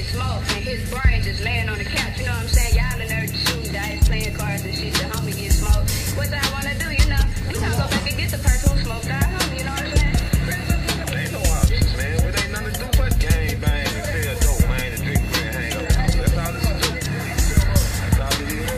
smokes and his brain just laying on the couch. You know what I'm saying? Y'all in there shooting dice, playing cards and shit. The homie get smoked. What y'all wanna do? You know, we gonna go back and get the person who smoked our homie. You know what I'm saying? Ain't no options, man. It ain't nothing to do but gang bang and sell dope, man, and drink beer and hang out. That's all this is. That's all it is.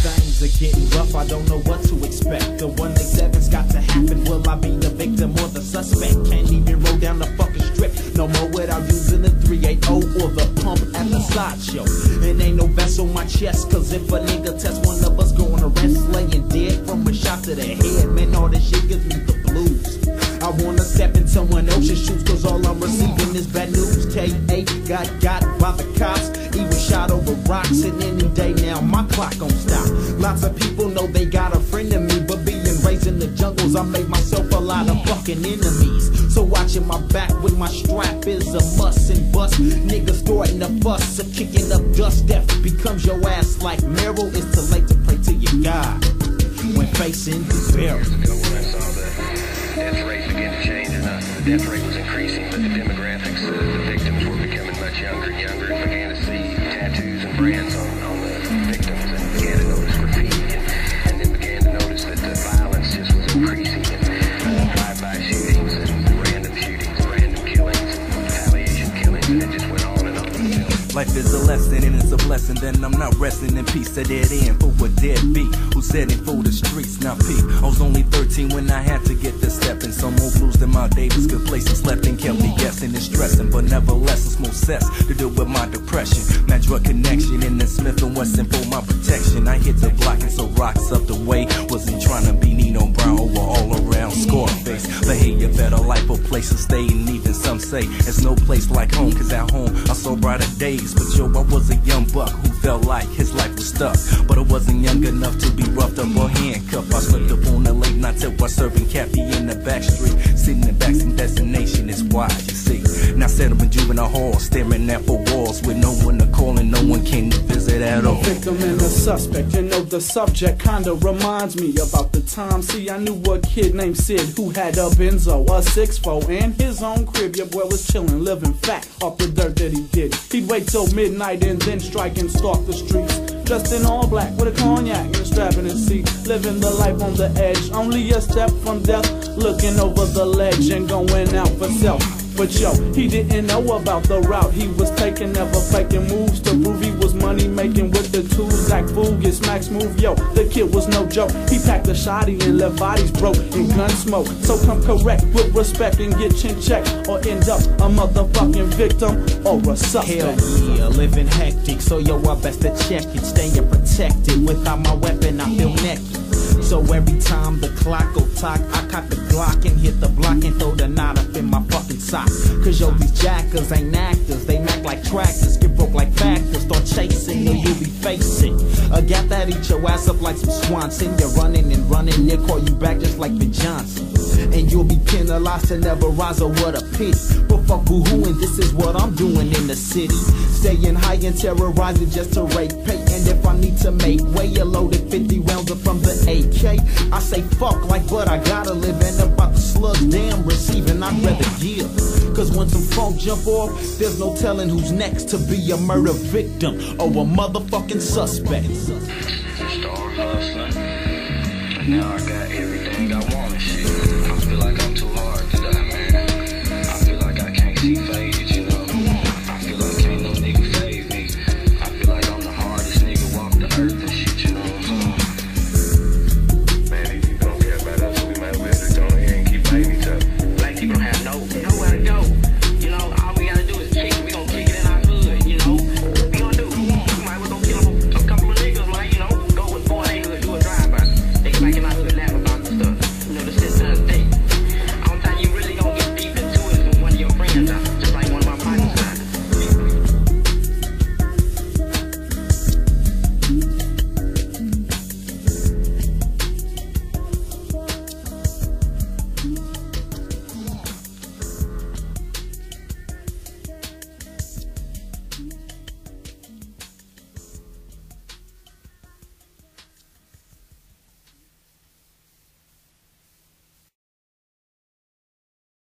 Things are getting rough, I don't know what to expect. The 187's got to happen. Will I be the victim or the suspect? Can't even roll down the fucking strip no more without using the 380 or the pump at the slideshow. And ain't no vest on my chest, cause if a nigga test one of us going to rest laying dead from a shot to the head, man, all this shit gives me the blues. I wanna step in someone else's shoes, cause all I'm receiving is bad news. K.A. got by the cops, he was shot over rocks, and any day now my clock gon' stop. Lots of people know they got a friend of me, but being raised in the jungles, I made myself a lot of fucking enemies. So watching my back with my strap is a must and bust. Niggas starting to bust, so kicking up dust. Death becomes your ass like Meryl. It's too late to pray to your God when facing the barrel. Death rate began to change enough. The death rate was increasing, but the demographics of the victims were becoming much younger and younger, and began to see tattoos and brands on the victims, and began to notice graffiti, and then began to notice that the violence just was increasing, and drive-by shootings and random killings and retaliation killings, and it just went on and on. Life is a lesson and it's a blessing, then I'm not resting in peace. A dead end for a deadbeat who's heading for the streets. Now peep, I was only 13 when I had to get this step, and some more blues than my Davis. Good places left and kept me guessing and stressing, but nevertheless it's more cess to deal with my depression. My drug connection and then Smith and Wesson for my protection. I hit the block and so rocks up the way. Wasn't trying to be Nino Brown over all around Scarface. But hey, a better life or place to stay, and even some say there's no place like home, cause at home I saw brighter days. But yo, I was a young buck who felt like his life was stuck, but I wasn't young enough to be roughed up or handcuffed. I slipped up on the late night till I serving Cappy in the back street. Sitting in back some destination is why you see. Now set up in juvenile hall, staring at four walls with no one to call and no one came to visit at all. Victim and the suspect, you know the subject kinda reminds me about the time. See, I knew a kid named Sid who had a Benzo, a 6'4", and his own crib. Your boy was chillin', living fat off the dirt that he did. He'd wait till midnight and then strike and stalk the streets, dressed in all black with a cognac and a strap in his seat, living the life on the edge, only a step from death, looking over the ledge and going out for self. But yo, he didn't know about the route he was taking, never faking moves to prove he was money making with the tools. Zach Fool get smack smooth, yo, the kid was no joke. He packed a shotty and left bodies broke in gun smoke. So come correct with respect and get chin checked, or end up a motherfucking victim or a suspect. Hell yeah, living hectic, so yo, I best to check it. Staying protected, without my weapon I feel naked. So every time the clock go talk, I cock the Glock and hit the block and throw the knot up in my fucking sock. Cause yo, these jackers ain't actors, they act like tractors, get broke like factors, start chasing or you'll be facing a gap that eat your ass up like some Swanson. You're running and running, they'll call you back just like the Johnson, and you'll be penalized to never rise, or what a pity. But fuck boo-hooing, this is what I'm doing in the city, staying high and terrorizing just to rate pay. And if I need to make way, a loaded 50 rounds up from the AK, I say fuck like, but I gotta live. And about the slugs, damn receiving, I'd rather give. Cause when some funk jump off, there's no telling who's next to be a murder victim or a motherfucking suspect. Star hustling. Now I got